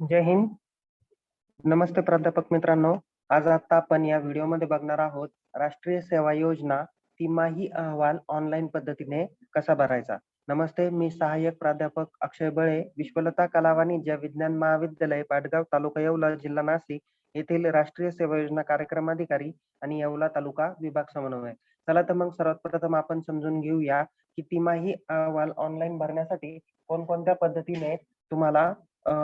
जय हिंद. नमस्ते प्राध्यापक मित्रांनो. आज आता आपण या व्हिडिओमध्ये बघणार आहोत राष्ट्रीय सेवा योजना तिमाही अहवाल ऑनलाईन पद्धतीने कसा भरायचा. नमस्ते, मी सहाय्यक प्राध्यापक अक्षय बळे, विश्वलता कला वाणिज्य विज्ञान महाविद्यालय, पाटगाव, तालुका येवला, जिल्हा नाशिक येथील राष्ट्रीय सेवा योजना कार्यक्रमाधिकारी आणि येवला तालुका विभाग समन्वय. चला तर मग सर्वात प्रथम आपण समजून घेऊया की तिमाही अहवाल ऑनलाईन भरण्यासाठी कोणकोणत्या पद्धतीने तुम्हाला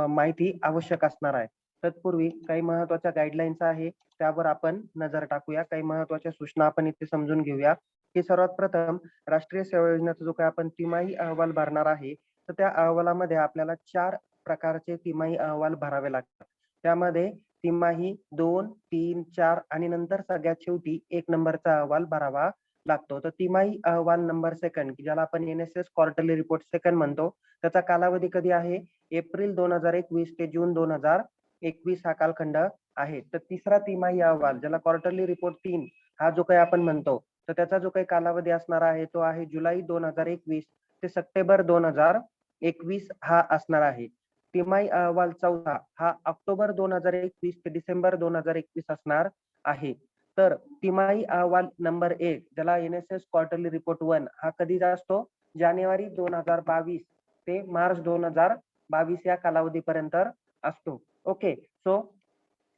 माहिती आवश्यक असणार आहे. तत्पूर्वी काही महत्त्वाच्या गाईडलाईन्स आहे, त्यावर आपण नजर टाकूया. काही महत्त्वाच्या सूचना आपण इथे समजून घेऊया की सर्वात प्रथम राष्ट्रीय सेवा योजनेचा जो काही आपण तिमाही अहवाल भरणार आहे, तर त्या अहवालामध्ये आपल्याला 4 प्रकारचे तिमाही अहवाल भरावे लागतात. त्यामध्ये तिमाही 2, 3, 4 आणि नंतर सगळ्यात शेवटी 1 नंबरचा अहवाल भरावा लागतो. तर तिमाही अहवाल नंबर सेकंड, की ज्याला आपण NSS क्वार्टरली रिपोर्ट सेकंड म्हणतो, त्याचा कालावधी कधी आहे? एप्रिल 2021 ते जून 2021 हा कालखंड आहे. तर तिसरा तिमाही अहवाल, ज्याला क्वार्टरली रिपोर्ट 3 हा जो काही आपण म्हणतो, तर त्याचा जो काही कालावधी असणार आहे तो आहे जुलै 2021 ते सप्टेंबर 2021 हा असणार आहे. तिमाही अहवाल चौथा हा ऑक्टोबर 2021 ते डिसेंबर 2021 असणार आहे. तर तिमाही अहवाल नंबर 1, ज्याला NSS क्वार्टरली रिपोर्ट 1 हा कधी असतो? जानेवारी 2022 ते मार्च 2022 या कालावधीपर्यंत असतो. ओके, सो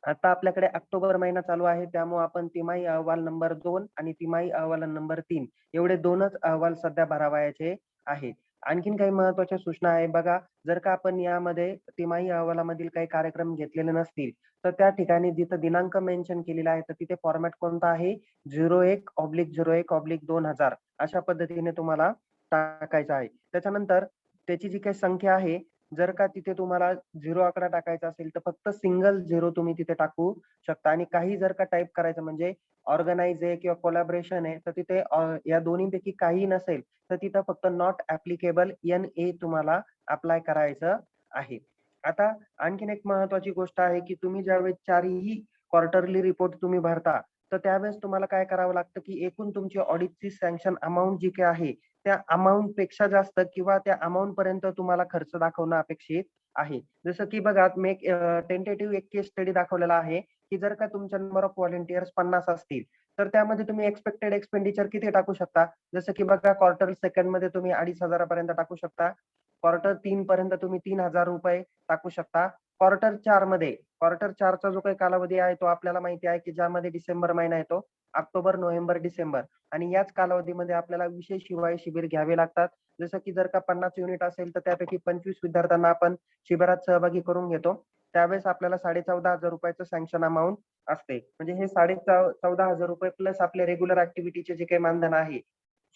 आता आपल्याकडे ऑक्टोबर महिना चालू आहे, त्यामुळे आपण तिमाही अहवाल नंबर 2 आणि तिमाही अहवाल नंबर 3 एवढे 2च अहवाल सध्या भरावयाचे आहे. आणखीन काही महत्त्वाच्या सूचना आहे बघा. जर का आपण यामध्ये तिमाही अहवालामधील काही कार्यक्रम घेतलेले नसतील, तर त्या ठिकाणी जिथं दिनांक मेन्शन केलेला आहे, तर तिथे फॉर्मॅट कोणता आहे? 01/01/2000 अशा पद्धतीने तुम्हाला टाकायचं आहे. त्याच्यानंतर त्याची जी काही संख्या आहे, जर का तिथे तुम्हाला 0 आकडा टाकायचा असेल, तर फक्त सिंगल 0 तुम्ही तिथे टाकू शकता. आणि काही जर का टाइप करायचं म्हणजे ऑर्गनाइज आहे किंवा कोलॅबोरेशन आहे, तर तिथे या दोन्हीपैकी काही नसेल, तर तिथं फक्त नॉट ऍप्लिकेबल NA तुम्हाला अप्लाय करायचं आहे. आता आणखीन एक महत्त्वाची गोष्ट आहे की तुम्ही ज्यावेळेस 4ही क्वार्टरली रिपोर्ट तुम्ही भरता, तर त्यावेळेस तुम्हाला काय करावं लागतं की एकूण तुमची ऑडिटची सँक्शन अमाउंट जी काही आहे, त्या अमाउंट पेक्षा जास्त किंवा त्या अमाउंट पर्यंत तुम्हाला खर्च दाखवणं अपेक्षित आहे. जसं की बघा, मी एक टेंटेटिव्ह एक केस स्टडी दाखवलेला आहे की जर का तुमच्या नंबर ऑफ व्हॉलंटियर्स 50 असतील, तर त्यामध्ये तुम्ही एक्सपेक्टेड एक्सपेंडिचर किती टाकू शकता? जसं की बघा, क्वार्टर सेकंड मध्ये तुम्ही 2,500 पर्यंत टाकू शकता. क्वार्टर 3 पर्यंत तुम्ही 3,000 रुपये टाकू शकता. क्वार्टर 4चा जो काही कालावधी आहे तो आपल्याला माहिती आहे की ज्यामध्ये डिसेंबर महिना येतो. ऑक्टोबर, नोव्हेंबर, डिसेंबर आणि याच कालावधीमध्ये आपल्याला विशेष हिवाळी शिबिर घ्यावे लागतात. जसं की जर का 50 युनिट असेल, तर त्यापैकी 25 विद्यार्थ्यांना आपण शिबिरात सहभागी करून घेतो. त्यावेळेस आपल्याला 14,500 रुपयाचं सँक्शन अमाउंट असते. म्हणजे हे 14,500 रुपये प्लस आपले रेग्युलर ऍक्टिव्हिटीचे जे काही मानधन आहे,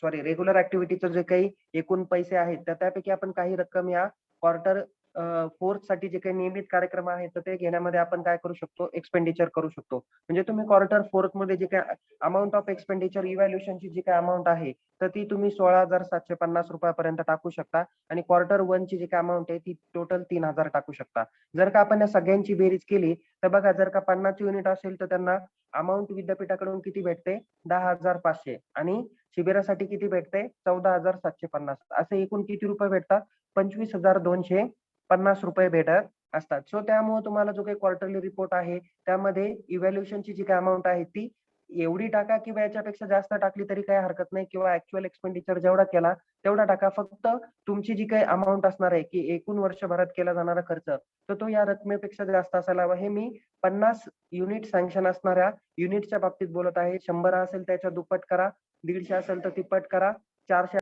रेग्युलर ऍक्टिव्हिटीचे जे काही एकूण पैसे आहेत, तर त्यापैकी आपण काही रक्कम या क्वार्टर 4 साठी जे काही नियमित कार्यक्रम आहेत, तर ते घेण्यामध्ये आपण काय करू शकतो? एक्सपेंडिचर करू शकतो. म्हणजे तुम्ही क्वार्टर 4 मध्ये जे काही अमाउंट ऑफ एक्सपेंडिचर इव्हॅल्युएशनची जी काही अमाउंट आहे, तर ती तुम्ही 16,750 रुपयापर्यंत टाकू शकता आणि क्वार्टर 1 ची जी काही अमाउंट आहे ती टोटल 3,000 टाकू शकता. जर का आपण या सगळ्यांची बेरीज केली, तर बघा, जर का 50 युनिट असेल, तर त्यांना अमाउंट विद्यापीठाकडून किती भेटते? 10,500 आणि शिबिरासाठी किती भेटते? 14,750. असे एकूण किती रुपये भेटतात? 25,250 रुपये भेटत असतात. सो त्यामुळे तुम्हाला जो काही क्वार्टरली रिपोर्ट आहे, त्यामध्ये इव्हॅल्युएशनची जी काही अमाउंट आहे ती एवढी टाका किंवा याच्यापेक्षा जास्त टाकली तरी काही हरकत नाही, किंवा ऍक्च्युअल एक्सपेंडिचर जेवढा केला तेवढा टाका. फक्त तुमची जी काही अमाउंट असणार आहे की एकूण वर्षभरात केला जाणारा खर्च, तर तो या रकमेपेक्षा जास्त असायला हवा. हे मी 50 युनिट सँक्शन असणाऱ्या युनिटच्या बाबतीत बोलत आहे. 100 असेल त्याच्या दुप्पट करा, 150 असेल तर तिप्पट करा, 400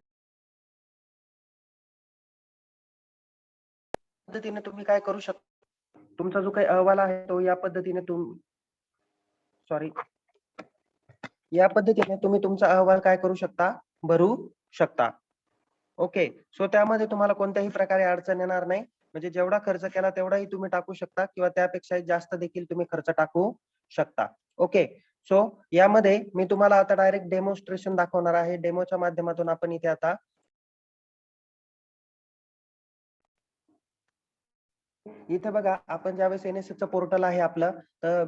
पद्धतीने तुम्ही काय करू शकता? तुमचा जो काही अहवाल आहे तो या पद्धतीने या पद्धतीने तुम्ही तुमचा अहवाल काय करू शकता? भरू शकता. ओके, सो त्यामध्ये तुम्हाला कोणत्याही प्रकारे अडचण येणार नाही. म्हणजे जेवढा खर्च केला तेवढाही तुम्ही टाकू शकता किंवा त्यापेक्षा जास्त देखील तुम्ही खर्च टाकू शकता. ओके, सो यामध्ये मी तुम्हाला आता डायरेक्ट डेमॉन्स्ट्रेशन दाखवणार आहे. डेमोच्या माध्यमातून आपण इथे आता इथे बघा, आपण ज्यावेळेस NSS पोर्टल आहे आपलं, तर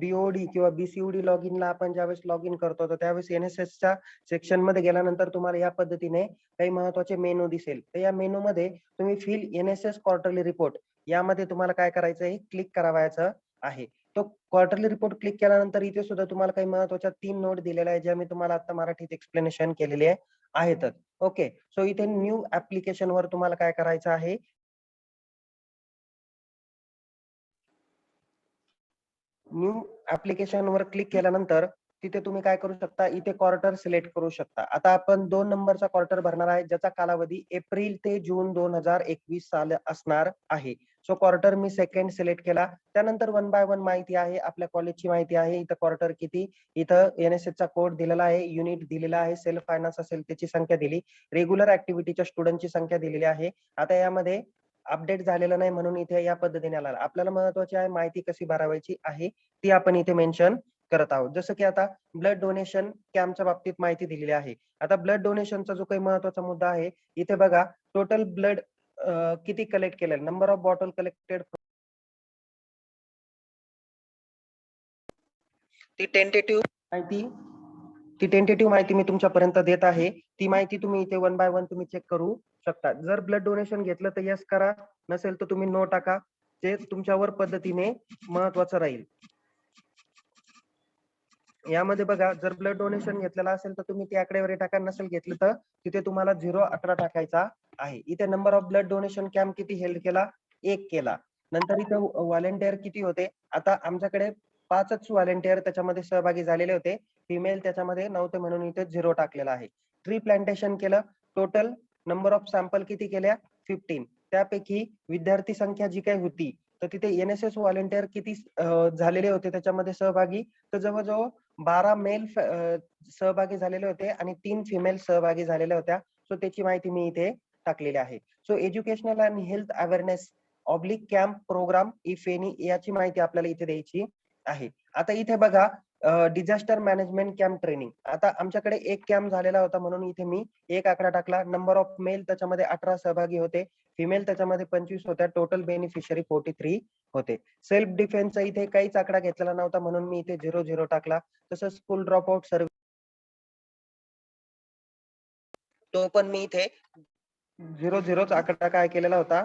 BOD किंवा BCOD लॉग इनला आपण ज्यावेळेस लॉग इन करतो, तर त्यावेळेस NSSच्या सेक्शन मध्ये गेल्यानंतर तुम्हाला या पद्धतीने काही महत्वाचे मेनू दिसेल. तर या मेनू मध्ये तुम्ही फिल NSS क्वार्टरली रिपोर्ट यामध्ये तुम्हाला काय करायचं आहे, क्लिक करावायचं आहे. तो क्वार्टरली रिपोर्ट क्लिक केल्यानंतर इथे सुद्धा तुम्हाला काही महत्त्वाच्या 3 नोट दिलेल्या आहेत, ज्या मी तुम्हाला आता मराठीत एक्सप्लेनेशन केलेले आहेतच. ओके. सो इथे न्यू ॲप्लिकेशनवर तुम्हाला काय करायचं आहे, न्यू ॲप्लिकेशनवर क्लिक केल्यानंतर तिथे तुम्ही काय करू शकता, इथे क्वार्टर सिलेक्ट करू शकता. आता आपण 2 नंबरचा क्वार्टर भरणार आहे, ज्याचा कालावधी एप्रिल ते जून 2021 साल असणार आहे. सो क्वार्टर मी सेकंड सिलेक्ट केला. त्यानंतर वन बाय वन माहिती आहे, आपल्या कॉलेजची माहिती आहे. इथं क्वार्टर किती, इथं एन-एस-एसचा कोड दिलेला आहे, युनिट दिलेला आहे, सेल्फ फायनान्स असेल त्याची संख्या दिली, रेग्युलर ॲक्टिव्हिटीच्या स्टुडंटची संख्या दिलेली आहे. आता यामध्ये अपडेट झालेलं नाही म्हणून इथे या पद्धतीने आला. आपल्याला महत्त्वाची आहे माहिती कशी भरावायची आहे, ती आपण इथे मेन्शन करत आहोत. जसं की आता ब्लड डोनेशन कॅम्पच्या बाबतीत माहिती दिलेली आहे. आता ब्लड डोनेशनचा जो काही महत्त्वाचा मुद्दा आहे, इथे बघा टोटल ब्लड किती कलेक्ट केलेलं, नंबर ऑफ बॉटल कलेक्टेड, ती टेंटेटिव्ह माहिती ती टेंटेटिव्ह माहिती मी तुमच्यापर्यंत देत आहे. ती माहिती तुम्ही इथे वन बाय वन तुम्ही चेक करू शकता. जर ब्लड डोनेशन घेतलं तर येस करा, नसेल तर तुम्ही नो टाका. ते तुमच्यावर पद्धतीने महत्त्वाचं राहील. यामध्ये बघा, जर ब्लड डोनेशन घेतलेलं असेल तर तुम्ही ती आकडेवारी टाका, नसेल घेतलं तर तिथे तुम्हाला 0-18 टाकायचा आहे. इथे number of blood donation camp किती हेल्ड केला, 1 केला. नंतर इथे व्हॉलंटियर किती होते, आता आमच्याकडे 5च व्हॉलंटियर त्याच्यामध्ये सहभागी झालेले होते. फिमेल त्याच्यामध्ये नव्हते म्हणून इथे 0 टाकलेला आहे. ट्री प्लांटेशन केलं, टोटल नंबर ऑफ सॅम्पल किती केल्या, 15. त्यापैकी विद्यार्थी संख्या जी काही होती, तर तिथे एन-एस-एस व्हॉलंटियर किती झालेले होते त्याच्यामध्ये सहभागी, तर जवळ-जवळ 12 मेल सहभागी झालेले होते आणि 3 फिमेल सहभागी झालेल्या होत्या. सो त्याची माहिती मी इथे टाकलेली आहे. So educational and health awareness oblique camp programme if any याची माहिती आपल्याला इथे द्यायची आहे. आता इथे बघा डिझास्टर मॅनेजमेंट कॅम्प ट्रेनिंग. आता आमच्याकडे एक कॅम्प झालेला होता म्हणून इथे मी एक आकडा टाकला. नंबर ऑफ मेल त्याच्यामध्ये 18 सहभागी होते. फिमेल त्याच्यामध्ये 25 होत्या. टोटल बेनिफिशियरी 43 होते. सेल्फ डिफेन्सचा इथे काहीच आकडा घेतलेला नव्हता म्हणून मी इथे 0-0 टाकला. तसंच स्कूल ड्रॉप आउट सर्व्हिस तो पण मी इथे 0-0च आकडा काय केलेला होता,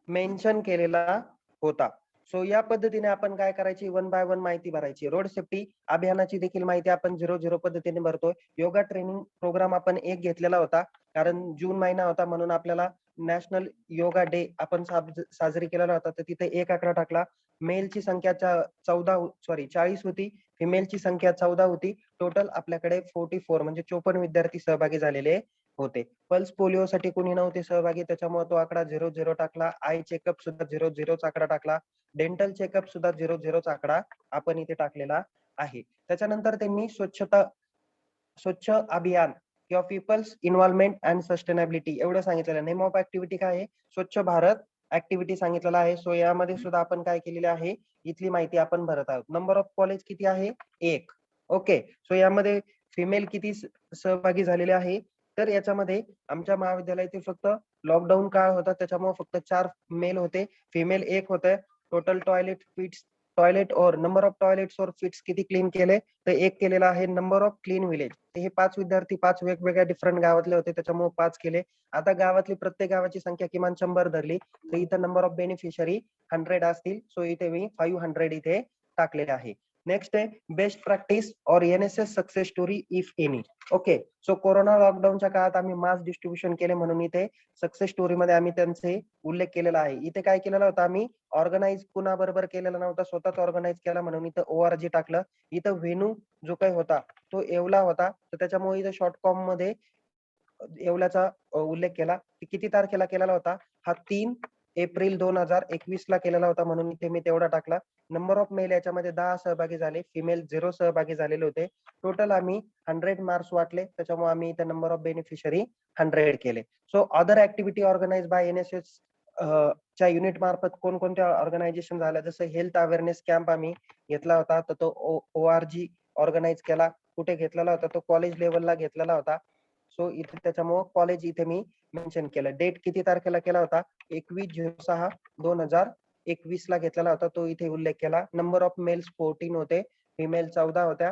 मेन्शन केलेला होता. सो या पद्धतीने आपण काय करायची, वन बाय वन माहिती भरायची. रोड सेफ्टी अभियानाची देखील माहिती आपण 0-0 पद्धतीने भरतोय. योगा ट्रेनिंग प्रोग्राम आपण एक घेतलेला होता. कारण जून महिना होता म्हणून आपल्याला नॅशनल योगा डे आपण साजरी केलेला होता. तर तिथे एक आकडा टाकला. मेलची संख्या 40 होती. फिमेलची संख्या 14 होती. टोटल आपल्याकडे 44 म्हणजे 54 विद्यार्थी सहभागी झालेले होते. पल्स पोलिओसाठी कोणी नव्हते सहभागी त्याच्यामुळे तो आकडा 0-0 टाकला. आय चेकअप सुद्धा 0-0चा आकडा टाकला. डेंटल चेकअप सुद्धा 0-0चा आकडा आपण इथे टाकलेला आहे. त्याच्यानंतर त्यांनी स्वच्छ अभियान किंवा पीपल्स इन्व्हॉल्वमेंट अँड सस्टेनेबिलिटी एवढं सांगितलेलं. नेम ऑफ ऍक्टिव्हिटी काय आहे? स्वच्छ भारत ऍक्टिव्हिटी सांगितलेलं आहे. सो यामध्ये सुद्धा आपण काय केलेले आहे, इथली माहिती आपण भरत आहोत. नंबर ऑफ कॉलेज किती आहे? 1. ओके. सो यामध्ये फिमेल किती सहभागी झालेले आहे? तर याच्यामध्ये आमच्या महाविद्यालयातील फक्त लॉकडाऊन काळ होता त्याच्यामुळे फक्त 4 मेल होते, फिमेल 1 होते. टोटल टॉयलेट और नंबर ऑफ टॉयलेट्स और फिट्स किती क्लीन केले? तर 1 केलेला आहे. नंबर ऑफ क्लीन विलेज हे 5 विद्यार्थी 5 वेगवेगळ्या डिफरंट गावातले होते त्याच्यामुळे 5 केले. आता गावातली प्रत्येक गावाची संख्या किमान 100 धरली तर इथं नंबर ऑफ बेनिफिशियरी 100 असतील. सो इथे मी 500 इथे टाकलेले आहे. नेक्स्ट आहे बेस्ट प्रॅक्टिस और NSS success story if any. Okay. So corona लॉकडाऊनच्या काळात आम्ही मास डिस्ट्रिब्युशन केले म्हणून इथे सक्सेस स्टोरीमध्ये आम्ही त्यांचे उल्लेख केलेला आहे. इथे काय केलेला होता आम्ही ऑर्गनाइज कुणाबरोबर केलेला नव्हता, स्वतःच ऑर्गनाइज केला म्हणून इथं ORG टाकलं. इथं व्हेन्यू जो काही होता तो येवला होता. तर त्याच्यामुळे इथं शॉर्ट फॉर्म मध्ये येवल्याचा उल्लेख केला. किती तारखेला केलेला होता? हा 3 एप्रिल 2021 ला केलेला होता म्हणून इथे मी तेवढा टाकला. नंबर ऑफ मेल याच्यामध्ये 10 सहभागी झाले, फिमेल 0 सहभागी झालेले होते. टोटल आम्ही 100 मार्क्स वाटले त्याच्यामुळे आम्ही इथे नंबर ऑफ बेनिफिशियरी 100 केले. So other activity organise by NSS च्या युनिट मार्फत कोणकोणत्या ऑर्गनायझेशन झाल्या, जसं हेल्थ अवेअरनेस कॅम्प आम्ही घेतला होता तर तो ORG ऑर्गनाइज केला. कुठे घेतलेला होता? तो कॉलेज लेवलला घेतलेला होता. सो इथे त्याच्यामुळं कॉलेज इथे मी मेन्शन केलं. डेट किती तारखेला केला होता? 21/06/2021 ला घेतलेला होता. तो इथे उल्लेख केला. नंबर ऑफ मेल्स 14 होते, फिमेल 14 होत्या.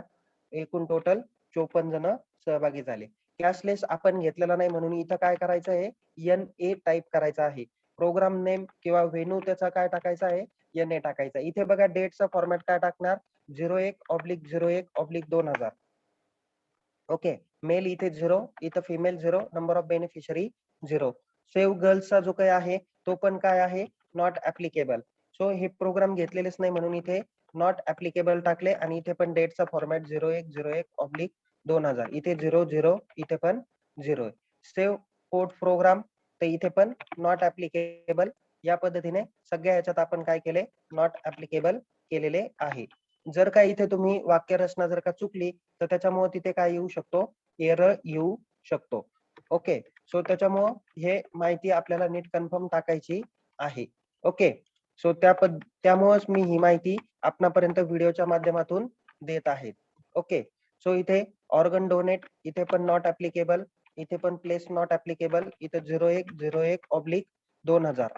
एकूण टोटल 54 जण सहभागी झाले. कॅशलेस आपण घेतलेला नाही म्हणून इथं काय करायचं आहे? NA टाइप करायचं आहे. प्रोग्राम नेम किंवा व्हेन्यू त्याचा काय टाकायचा आहे, NA टाकायचा. इथे बघा डेटचा फॉर्मॅट काय टाकणार, 01/01/2000. ओके. मेल इथे 0, इथं female 0, number of beneficiary 0. Save गर्ल्सचा जो काही आहे तो पण काय आहे, नॉट ऍप्लिकेबल. सो हे प्रोग्राम घेतलेलेच नाही म्हणून इथे नॉट ऍप्लिकेबल टाकले आणि इथे पण डेटचा फॉर्मॅट 01/01/2000. इथे 00, इथे पण 0. सेव्ह कोड प्रोग्राम, तर इथे पण नॉट ऍप्लिकेबल. या पद्धतीने सगळ्या ह्याच्यात आपण काय केले, नॉट ऍप्लिकेबल केलेले आहे. जर का इथे तुम्ही वाक्यरचना जर का चुकली तर त्याच्यामुळे तिथे काय येऊ शकतो, एरर येऊ शकतो. ओके. सो त्याच्यामुळं हे माहिती आपल्याला नीट कन्फर्म टाकायची आहे. ओके. सो त्यामुळेच मी ही माहिती आपणापर्यंत व्हिडिओच्या माध्यमातून देत आहे. ओके. सो इथे ऑर्गन डोनेट, इथे पण नॉट ऍप्लिकेबल, इथे पण प्लेस नॉट ऍप्लिकेबल, इथं 01/01/2000.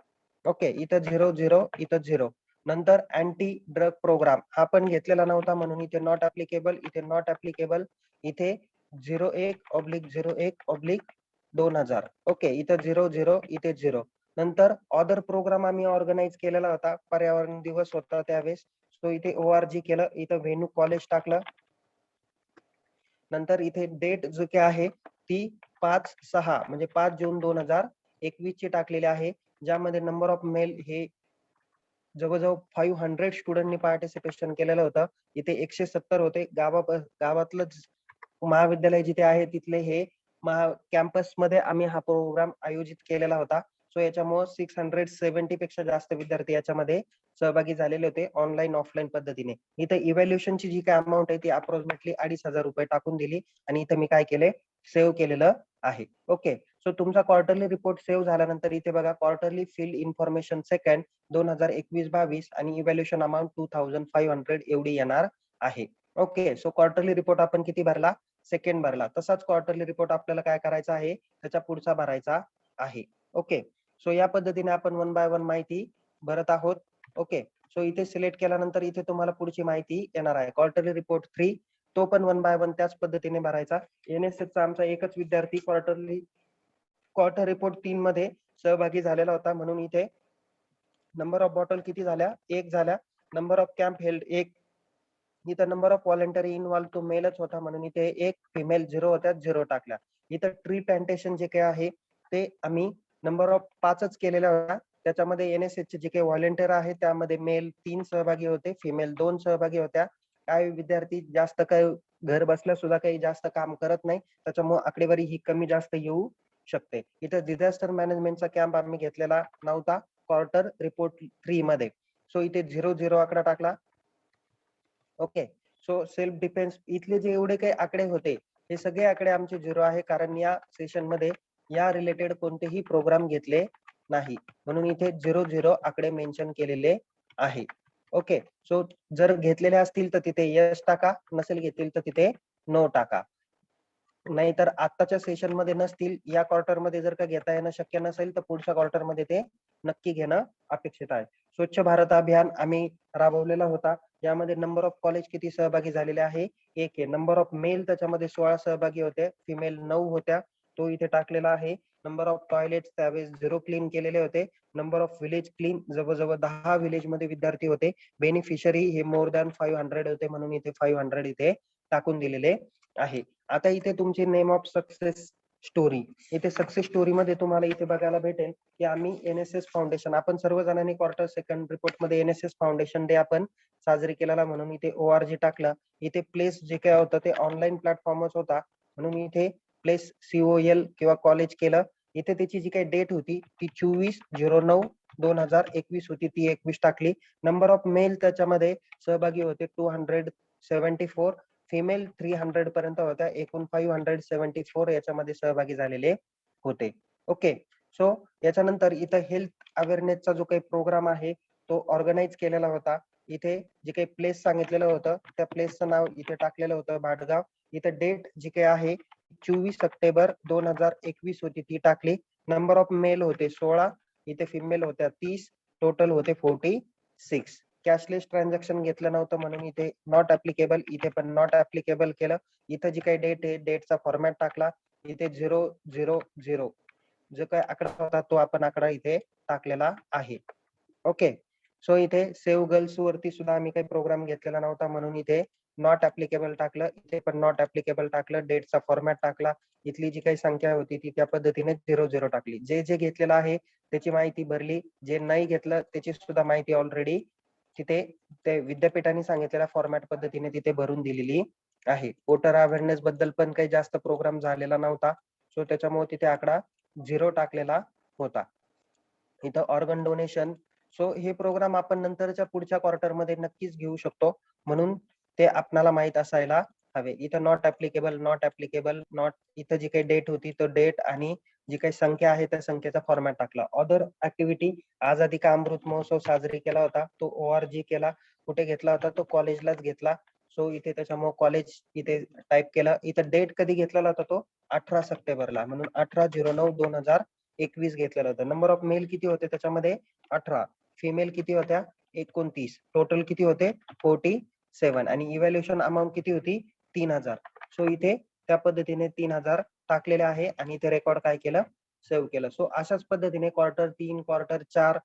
ओके. इथं 00, इथं 0. नंतर अँटी ड्रग प्रोग्राम हा पण घेतलेला नव्हता म्हणून इथे नॉट ऍप्लिकेबल, इथे नॉट ऍप्लिकेबल, इथे 01/01/2000. ओके. इथं 00, इथे 0. नंतर अदर प्रोग्राम आम्ही ऑर्गनाइज केलेला होता, पर्यावरण दिवस होता त्यावेळेस. सो इथे ORG केलं, इथं व्हेन्यू कॉलेज टाकलं. नंतर इथे डेट जो काय आहे ती 5/6 म्हणजे 5 जून 2021 ची टाकलेली आहे, ज्यामध्ये नंबर ऑफ मेल हे जवळजवळ 500 स्टुडंटनी पार्टिसिपेशन केलेलं होतं. इथे 170 होते. गावातलंच महाविद्यालय जिथे आहे तिथले हे कॅम्पस मध्ये आम्ही हा प्रोग्राम आयोजित केलेला होता. सो याच्यामुळे 670 पेक्षा जास्त विद्यार्थी याच्यामध्ये सहभागी झालेले होते ऑनलाईन ऑफलाईन पद्धतीने. इथे इव्हॅल्युएशनची जी काय अमाऊंट आहे ती अप्रॉक्सिमेटली 2,500 रुपये टाकून दिली आणि इथे मी काय केले, सेव्ह केलेलं आहे. ओके. सो तुमचा क्वार्टरली रिपोर्ट सेव्ह झाल्यानंतर इथे बघा क्वार्टरली फील्ड इन्फॉर्मेशन सेकंड 2021-22 आणि इव्हॅल्युएशन अमाउंट 2500 एवढी येणार आहे. ओके. सो क्वार्टरली रिपोर्ट आपण किती भरला, सेकंड भरला. तसाच क्वार्टरली रिपोर्ट आपल्याला काय करायचा आहे, त्याच्या पुढचा भरायचा आहे. ओके. सो या पद्धतीने आपण वन बाय वन माहिती भरत आहोत. ओके. सो इथे सिलेक्ट केल्यानंतर इथे तुम्हाला पुढची माहिती येणार आहे. क्वार्टरली रिपोर्ट 3, तो पण वन बाय वन त्याच पद्धतीने भरायचा. NSSचा आमचा एकच विद्यार्थी क्वार्टर रिपोर्ट 3 मध्ये सहभागी झालेला होता म्हणून इथे नंबर ऑफ बॉटल किती झाल्या, 1 झाल्या. Number of camp held 1. इथं नंबर ऑफ व्हॉलंटरी इन्व्हॉल्व तो मेलच होता म्हणून इथे 1, फिमेल 0 होत्या, 0 टाकल्या. इथं ट्री प्लांटेशन जे काही आहे ते आम्ही नंबर ऑफ 5च केलेल्या होत्या. त्याच्यामध्ये NSSचे जे काही व्हॉलंटियर आहे त्यामध्ये मेल 3 सहभागी होते, फिमेल 2 सहभागी होत्या. काही विद्यार्थी जास्त काही घर बसल्या सुद्धा काही जास्त काम करत नाही, त्याच्यामुळे आकडेवारी ही कमी जास्त येऊ शकते. इथं डिझास्टर मॅनेजमेंटचा कॅम्प आम्ही घेतलेला नव्हता क्वार्टर रिपोर्ट 3 मध्ये. सो इथे 0 आकडा टाकला. ओके. सो सेल्फ डिफेन्स इथले जे एवढे काही आकडे होते हे सगळे आकडे आमचे 0 आहे, कारण या सेशन मध्ये या रिलेटेड कोणतेही प्रोग्राम घेतले नाही म्हणून इथे 0 आकडे मेन्शन केलेले आहे. ओके. सो जर घेतलेले असतील तर तिथे यस टाका, नसेल घेतील तर तिथे नो टाका. नाहीतर आत्ताच्या सेशन मध्ये नसतील, या क्वार्टर मध्ये जर का घेता येणं शक्य नसेल तर पुढच्या क्वार्टर मध्ये ते नक्की घेणं अपेक्षित आहे. स्वच्छ भारत अभियान आम्ही राबवलेला होता. यामध्ये नंबर ऑफ कॉलेज किती सहभागी झालेले आहे, 1 आहे. नंबर ऑफ मेल त्याच्यामध्ये 16 सहभागी होते, फिमेल 9 होत्या, तो इथे टाकलेला आहे. नंबर ऑफ टॉयलेट त्यावेळेस 0 क्लीन केलेले होते. नंबर ऑफ विलेज क्लीन जवळजवळ 10 विलेज मध्ये विद्यार्थी होते. बेनिफिशरी हे मोर दॅन 500 होते म्हणून इथे 500 इथे टाकून दिलेले आहे. आता इथे तुमची नेम ऑफ सक्सेस स्टोरी, इथे सक्सेस स्टोरी मध्ये तुम्हाला इथे बघायला भेटेल की आम्ही NSS फाउंडेशन, आपण सर्वजणांनी क्वार्टर सेकंड रिपोर्ट मध्ये NSS फाउंडेशन डे आपण साजरी केलेला म्हणून इथे ORG टाकला. इथे प्लेस जे काय होतं ते ऑनलाईन प्लॅटफॉर्मच होता म्हणून इथे प्लेस COL किंवा कॉलेज केलं. इथे त्याची जी काही डेट होती ती 24/09/2021 होती, ती 21 टाकली. नंबर ऑफ मेल त्याच्यामध्ये सहभागी होते 274, फिमेल 300 पर्यंत होत्या. एकूण 574 याच्यामध्ये सहभागी झालेले होते. ओके. सो याच्यानंतर इथं हेल्थ अवेअरनेसचा जो काही प्रोग्राम आहे तो ऑर्गनाइज केलेला होता. इथे जे काही प्लेस सांगितलेलं होतं त्या प्लेसचं नाव इथे टाकलेलं होतं भाटगाव. इथं डेट जी काही आहे 24 सप्टेंबर 2021 होती, ती टाकली. नंबर ऑफ मेल होते 16, इथे फिमेल होत्या 30, टोटल होते 46. कॅशलेस ट्रान्झॅक्शन घेतलं नव्हतं म्हणून इथे नॉट ऍप्लिकेबल, इथे पण नॉट ऍप्लिकेबल केलं. इथं जी काही डेट आहे डेटचा फॉर्मॅट टाकला. इथे 000 जो काही आकडा होता तो आपण आकडा इथे टाकलेला आहे. ओके. सो इथे सेव्ह गर्ल्स वरती सुद्धा आम्ही काही प्रोग्राम घेतलेला नव्हता म्हणून इथे नॉट ॲप्लिकेबल टाकलं. इथे पण नॉट ॲप्लिकेबल टाकलं. डेटचा फॉर्मॅट टाकला. इथली जी काही संख्या होती ती त्या पद्धतीने 0-0 टाकली. जे घेतलेलं आहे त्याची माहिती भरली. जे नाही घेतलं त्याची सुद्धा माहिती ऑलरेडी तिथे ते विद्यापीठाने सांगितलेल्या फॉर्मॅट पद्धतीने तिथे भरून दिलेली आहे. वोटर अवेअरनेस बद्दल पण काही जास्त प्रोग्राम झालेला नव्हता. सो त्याच्यामुळे तिथे आकडा 0 टाकलेला होता. इथं ऑर्गन डोनेशन. सो हे प्रोग्राम आपण नंतरच्या पुढच्या क्वार्टरमध्ये नक्कीच घेऊ शकतो. म्हणून ते आपणाला माहीत असायला हवे. इथं नॉट ॲप्लिकेबल, नॉट इथं जी काही डेट होती तो डेट आणि जी काही संख्या आहे त्या संख्येचा फॉर्मॅट टाकला. अदर ॲक्टिव्हिटी आझादी का अमृत महोत्सव साजरी केला होता. तो ORG केला. कुठे घेतला होता? तो कॉलेजलाच घेतला. सो इथे त्याच्यामुळे कॉलेज इथे टाइप केलं. इथं डेट कधी घेतलेला होता तो 18 सप्टेंबरला म्हणून 18/09/2021 घेतलेला होता. नंबर ऑफ मेल किती होते त्याच्यामध्ये 18. फिमेल किती होत्या 29. टोटल किती होते 47 आणि इव्हॅल्युएशन अमाउंट किती होती 3000. सो इथे त्या पद्धतीने 3000 टाकलेले आहे आणि इथे रेकॉर्ड काय केलं सेव्ह केलं. सो अशाच पद्धतीने क्वार्टर 3, क्वार्टर 4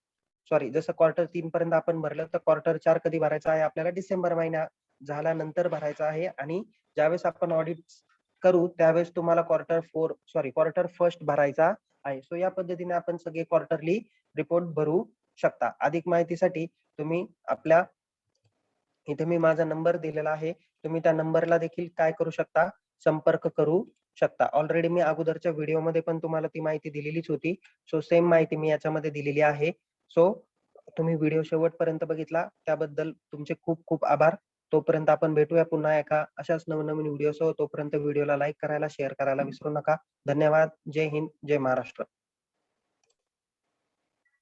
सॉरी जसं क्वार्टर 3 पर्यंत आपण भरलं तर क्वार्टर 4 कधी भरायचा आहे आपल्याला डिसेंबर महिना झाल्यानंतर भरायचा आहे आणि ज्यावेळेस आपण ऑडिट करू त्यावेळेस तुम्हाला क्वार्टर फर्स्ट भरायचा आहे. सो या पद्धतीने आपण सगळे क्वार्टरली रिपोर्ट भरू शकता. अधिक माहितीसाठी तुम्ही आपल्या इथे मी माझा नंबर दिलेला आहे. तुम्ही त्या नंबरला देखील काय करू शकता संपर्क करू शकता. ऑलरेडी मी अगोदरच्या व्हिडिओमध्ये पण तुम्हाला ती माहिती दिलेलीच होती. सो सेम माहिती मी याच्यामध्ये दिलेली आहे. सो तुम्ही व्हिडिओ शेवटपर्यंत बघितला त्याबद्दल तुमचे खूप खूप आभार. तोपर्यंत आपण भेटूया पुन्हा एका अशाच नवनवीन व्हिडिओसह. तोपर्यंत व्हिडिओला लाईक करायला, शेअर करायला विसरू नका. धन्यवाद. जय हिंद, जय महाराष्ट्र.